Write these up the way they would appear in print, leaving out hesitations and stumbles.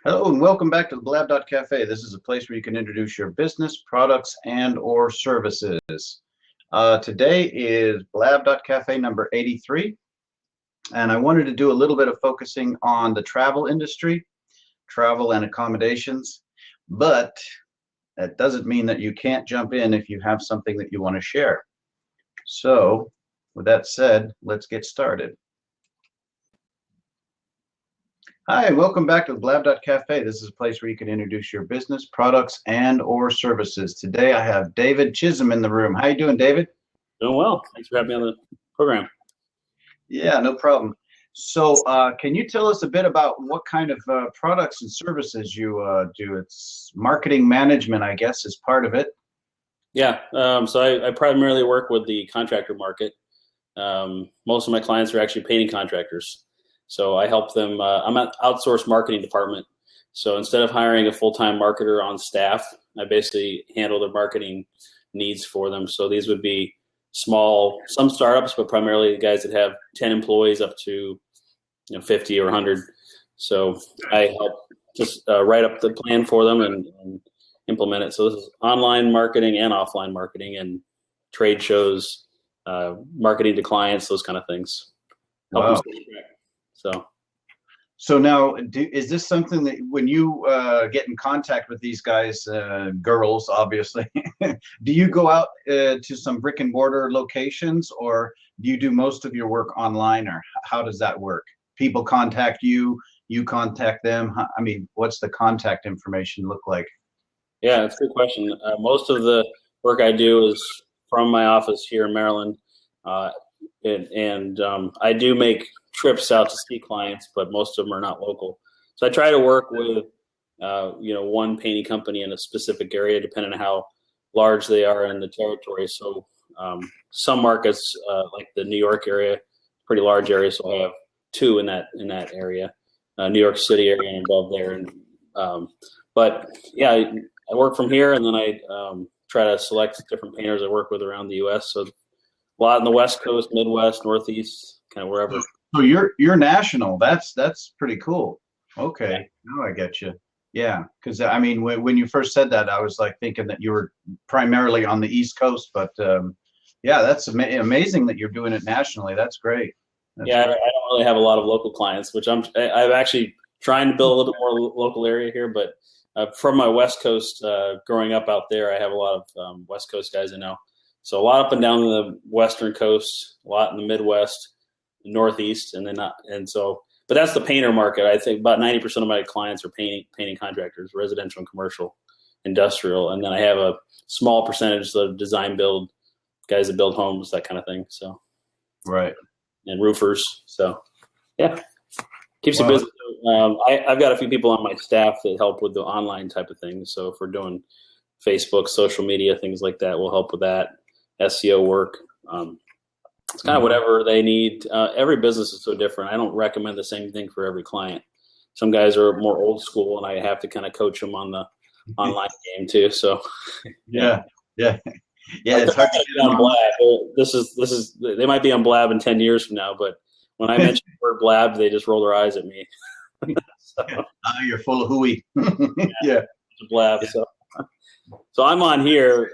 Hello and welcome back to the Blab.Cafe. This is a place where you can introduce your business, products, and or services. Today is Blab.Cafe number 83, and I wanted to do a little bit of focusing on the travel industry, travel and accommodations, but that doesn't mean that you can't jump in if you have something that you want to share. So with that said, let's get started. Hi, welcome back to the Blab.Cafe. This is a place where you can introduce your business, products, and or services. Today I have David Chisholm in the room. How you doing, David? Doing well. Thanks for having me on the program. Yeah, no problem. So can you tell us a bit about what kind of products and services you do? It's marketing management, I guess, is part of it. Yeah. So I primarily work with the contractor market. Most of my clients are actually painting contractors. So I help them. I'm an outsourced marketing department. So instead of hiring a full-time marketer on staff, I basically handle their marketing needs for them. So these would be some startups, but primarily the guys that have 10 employees up to 50 or 100. So I help just write up the plan for them and implement it. So this is online marketing and offline marketing and trade shows, marketing to clients, those kind of things. Help them Wow. stay track. So now, is this something that when you get in contact with these guys, girls, obviously, do you go out to some brick and mortar locations, or do you do most of your work online, or how does that work? People contact you, you contact them. I mean, what's the contact information look like? Yeah, that's a good question. Most of the work I do is from my office here in Maryland, uh, and I do make trips out to see clients, but most of them are not local. So I try to work with one painting company in a specific area, depending on how large they are in the territory. So some markets, like the New York area, pretty large area, so I have two in that area, New York City area and above there. And but yeah, I work from here, and then I try to select different painters I work with around the U.S. So a lot in the West Coast, Midwest, Northeast, kind of wherever. So you're national. That's pretty cool. Okay, now I get you. Yeah, because I mean, when you first said that, I was like thinking that you were primarily on the East Coast, but yeah, that's amazing that you're doing it nationally. That's great. That's Yeah, I great. don't really have a lot of local clients, which I'm actually trying to build a little bit more local area here. But from my West Coast, growing up out there, I have a lot of West Coast guys I know. So a lot up and down the Western coast, a lot in the Midwest, Northeast, and then not, and so. But that's the painter market. I think about 90% of my clients are painting contractors, residential and commercial, industrial, and then I have a small percentage of design build guys that build homes, that kind of thing. So Right. and roofers. So yeah, keeps you Wow. busy. I've got a few people on my staff that help with the online type of things. So if we're doing Facebook, social media, things like that, we'll help with that SEO work. It's kind of whatever they need. Every business is so different. I don't recommend the same thing for every client. Some guys are more old school, and I have to kind of coach them on the online game too. So Yeah. Yeah. Yeah. like It's they're hard not to going get to be them on on. Blab. This is they might be on Blab in 10 years from now, but when I mention the word Blab, they just roll their eyes at me. So You're full of hooey. Yeah. it's a Blab. Yeah. So I'm on here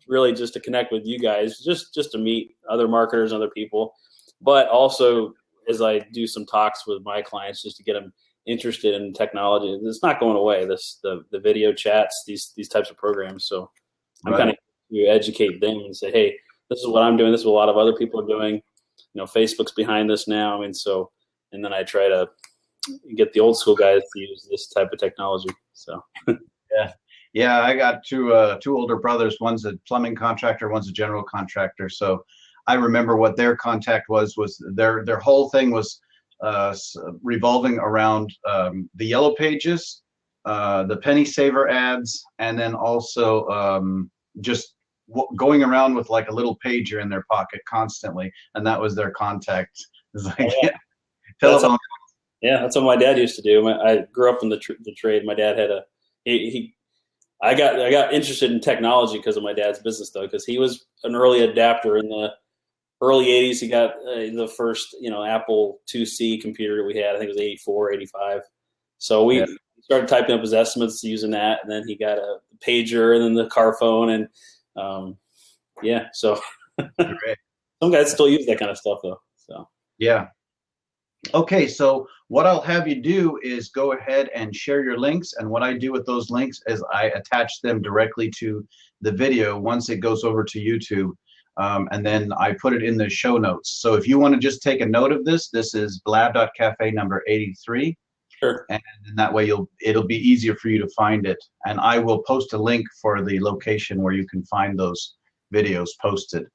really just to connect with you guys, just to meet other marketers, other people, but also as I do some talks with my clients, just to get them interested in technology. It's not going away. The video chats, these types of programs. So I'm kind Right. of to educate them and say, hey, this is what I'm doing. This is what a lot of other people are doing. Facebook's behind this now, and then I try to get the old school guys to use this type of technology. So Yeah. Yeah, I got two older brothers. One's a plumbing contractor, one's a general contractor. So I remember what their contact was their whole thing was revolving around the yellow pages, the penny saver ads, and then also just going around with like a little pager in their pocket constantly, and that was their contact. It's like, oh, yeah, yeah, that's telephone. that's what my dad used to do. I grew up in the trade. My dad had he I got interested in technology because of my dad's business, though, because he was an early adapter in the early 80s. He got the first Apple IIc computer that we had. I think it was 84, 85. So Yeah. we started typing up his estimates using that, and then he got a pager and then the car phone, and yeah, so Great. some guys still use that kind of stuff though. So Yeah. Okay, so what I'll have you do is go ahead and share your links, and what I do with those links is I attach them directly to the video once it goes over to YouTube, and then I put it in the show notes. So if you want to just take a note of this, this is Blab.Cafe number 83, sure. and that way it'll be easier for you to find it. And I will post a link for the location where you can find those videos posted.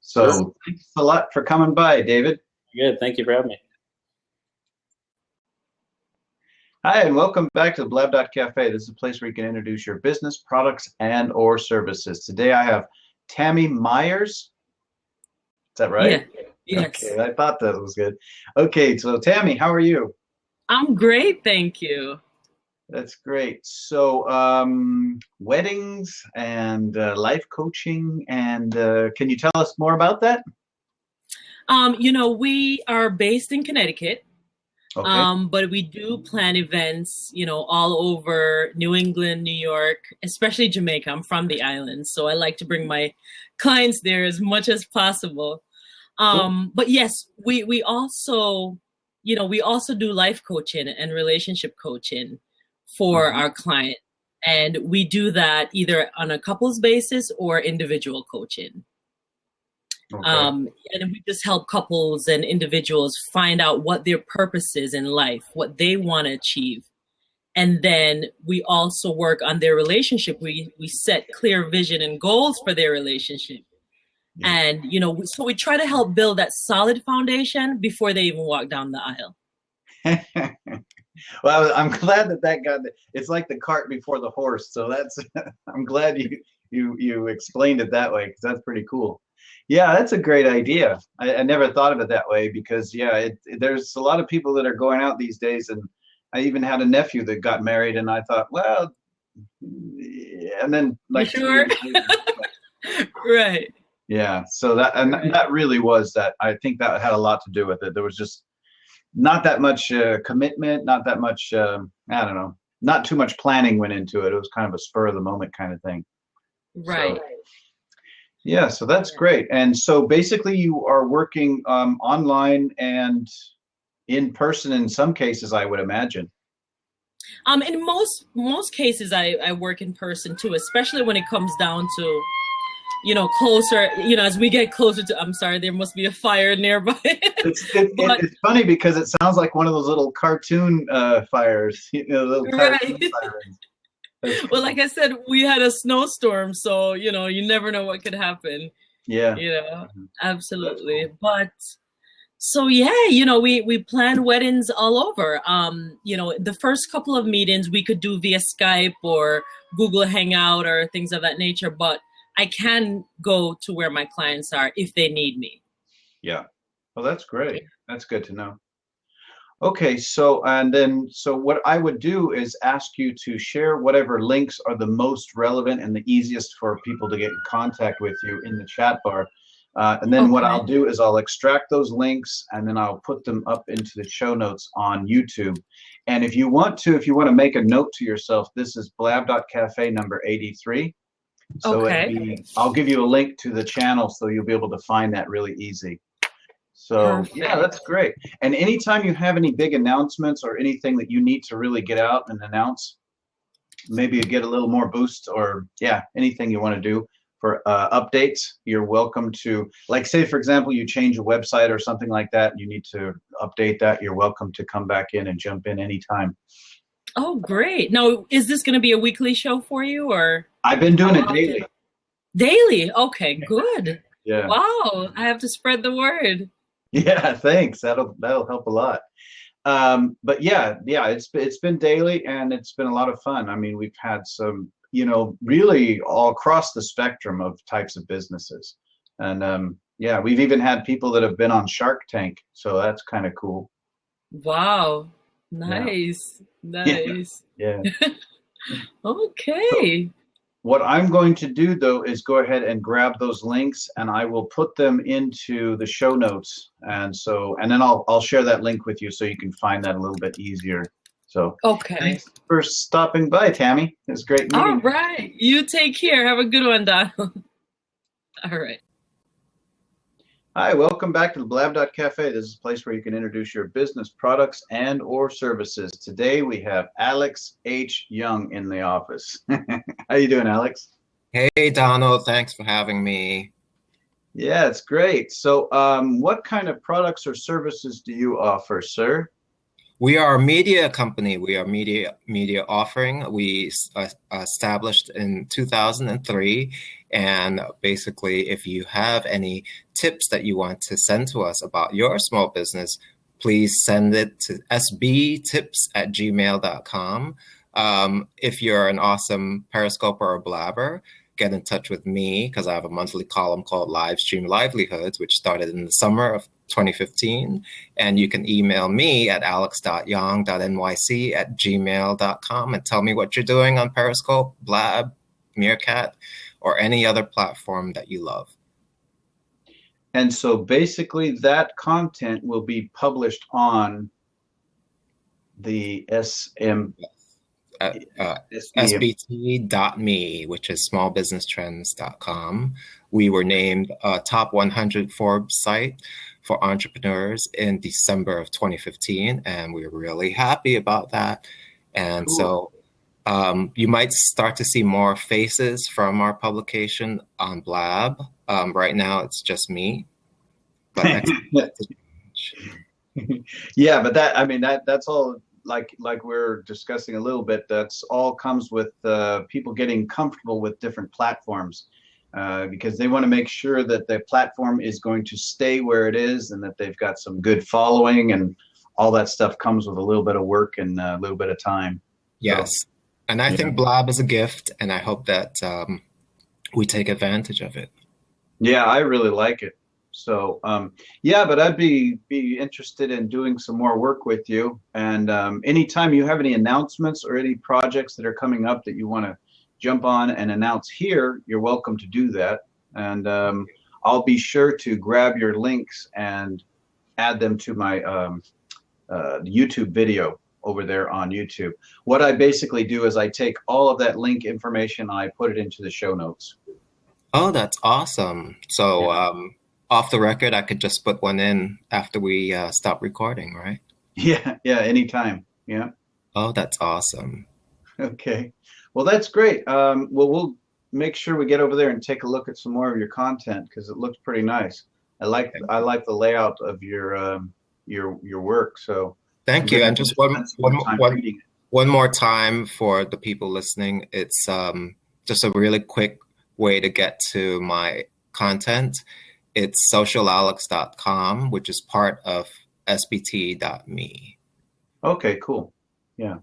So Sure. Thanks a lot for coming by, David. Good. Thank you for having me. Hi, and welcome back to the Blab.Cafe. This is a place where you can introduce your business, products, and or services. Today I have Tammy Myers. Is that right? Yeah. Yes. Okay, I thought that was good. Okay, so Tammy, how are you? I'm great, thank you. That's great. So weddings and life coaching, and can you tell us more about that? We are based in Connecticut. Okay. But we do plan events, all over New England, New York, especially Jamaica. I'm from the islands, so I like to bring my clients there as much as possible. Cool. But yes, we also, we also do life coaching and relationship coaching for our client. And we do that either on a couples basis or individual coaching. Okay. And we just help couples and individuals find out what their purpose is in life, what they want to achieve. And then we also work on their relationship. We set clear vision and goals for their relationship. Yeah. And, so we try to help build that solid foundation before they even walk down the aisle. Well, I'm glad that got it's like the cart before the horse. So that's I'm glad you explained it that way, because that's pretty cool. Yeah, that's a great idea. I never thought of it that way, because there's a lot of people that are going out these days, and I even had a nephew that got married, and I thought, well, and then like You sure? Right. Yeah, so that really was that. I think that had a lot to do with it. There was just not that much commitment, not that much, I don't know, not too much planning went into it. It was kind of a spur of the moment kind of thing. Right. So, yeah, so that's great. And so basically you are working online and in person in some cases, I would imagine. In most cases, I work in person too, especially when it comes down to, closer, as we get closer to, I'm sorry, there must be a fire nearby. It's funny because it sounds like one of those little cartoon fires, little cartoon sirens. Well, like I said, we had a snowstorm, so, you never know what could happen. Yeah. Absolutely. Cool. But so, yeah, we plan weddings all over. The first couple of meetings we could do via Skype or Google Hangout or things of that nature, but I can go to where my clients are if they need me. Yeah. Well, that's great. That's good to know. Okay, so what I would do is ask you to share whatever links are the most relevant and the easiest for people to get in contact with you in the chat bar. And then what I'll do is I'll extract those links, and then I'll put them up into the show notes on YouTube. And if you want to make a note to yourself, this is Blab.Cafe number 83. So I'll give you a link to the channel so you'll be able to find that really easy. So yeah, that's great. And anytime you have any big announcements or anything that you need to really get out and announce, maybe you get a little more boost, or anything you want to do for updates, you're welcome to, like, say for example you change a website or something like that, you need to update that, you're welcome to come back in and jump in anytime. Oh, great. Now, is this going to be a weekly show for you, or? I've been doing it daily. Daily? Okay, good. Yeah. Wow, I have to spread the word. Yeah, thanks. That'll help a lot. But yeah, it's been daily, and it's been a lot of fun. I mean, we've had some, really all across the spectrum of types of businesses, and we've even had people that have been on Shark Tank, so that's kind of cool. Wow, nice. Yeah. Okay. So, what I'm going to do, though, is go ahead and grab those links, and I will put them into the show notes. And then I'll share that link with you so you can find that a little bit easier. So Okay. thanks for stopping by, Tammy. It was great meeting you. All right. You take care. Have a good one, Donald. All right. Hi, welcome back to the Blab.Cafe. This is a place where you can introduce your business products and or services. Today we have Alex H. Young in the office. How you doing, Alex? Hey, Donald, thanks for having me. Yeah, it's great. So what kind of products or services do you offer, sir? We are a media company. We are media offering. We established in 2003, and basically, if you have any tips that you want to send to us about your small business, please send it to sbtips@gmail.com. If you're an awesome Periscoper or Blabber, get in touch with me because I have a monthly column called Live Stream Livelihoods, which started in the summer of 2015. And you can email me at alex.young.nyc@gmail.com and tell me what you're doing on Periscope, Blab, Meerkat, or any other platform that you love. And so basically that content will be published on the SBT.me, which is smallbusinesstrends.com. We were named a top 100 Forbes site for entrepreneurs in December of 2015, and we're really happy about that. And Cool. So you might start to see more faces from our publication on Blab. Right now, it's just me. But Yeah, but that's all like we're discussing a little bit. That's all comes with people getting comfortable with different platforms because they want to make sure that the platform is going to stay where it is and that they've got some good following, and all that stuff comes with a little bit of work and a little bit of time. yes, So, and I yeah. think Blab is a gift, and I hope that we take advantage of it. Yeah, I really like it. So yeah, but I'd be interested in doing some more work with you. And anytime you have any announcements or any projects that are coming up that you want to jump on and announce here, you're welcome to do that. And I'll be sure to grab your links and add them to my YouTube video over there on YouTube. What I basically do is I take all of that link information and I put it into the show notes. Oh, that's awesome. So Yeah. off the record, I could just put one in after we stop recording, right? Yeah, anytime. Yeah. Oh, that's awesome. Okay. Well, that's great. Well, we'll make sure we get over there and take a look at some more of your content because it looks pretty nice. I like the layout of your work. So Thank you. And just spend some more time reading it. one more time for the people listening. It's just a really quick way to get to my content. It's socialalex.com, which is part of sbt.me. Okay, cool. Yeah.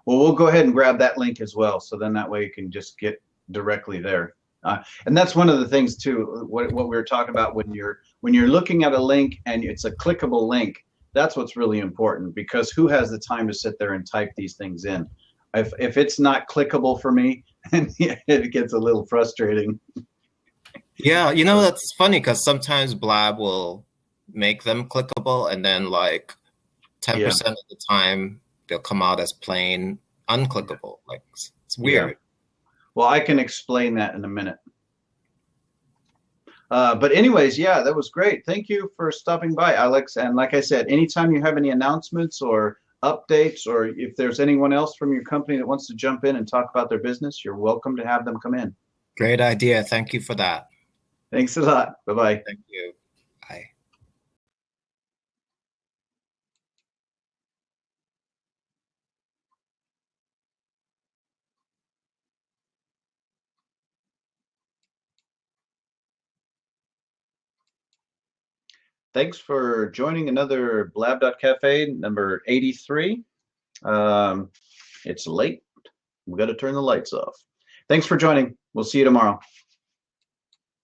Well, we'll go ahead and grab that link as well. So then that way you can just get directly there. And that's one of the things too, what we were talking about when you're looking at a link and it's a clickable link, that's what's really important, because who has the time to sit there and type these things in? If it's not clickable for me, it gets a little frustrating. Yeah, that's funny because sometimes Blab will make them clickable, and then like 10% of the time they'll come out as plain unclickable. Like it's weird. Yeah. Well, I can explain that in a minute. But anyways, yeah, that was great. Thank you for stopping by, Alex. And like I said, anytime you have any announcements or updates, or if there's anyone else from your company that wants to jump in and talk about their business, you're welcome to have them come in. Great idea. Thank you for that. Thanks a lot. Bye-bye. Thank you. Bye. Thanks for joining another Blab.Cafe number 83. It's late. We got to turn the lights off. Thanks for joining. We'll see you tomorrow.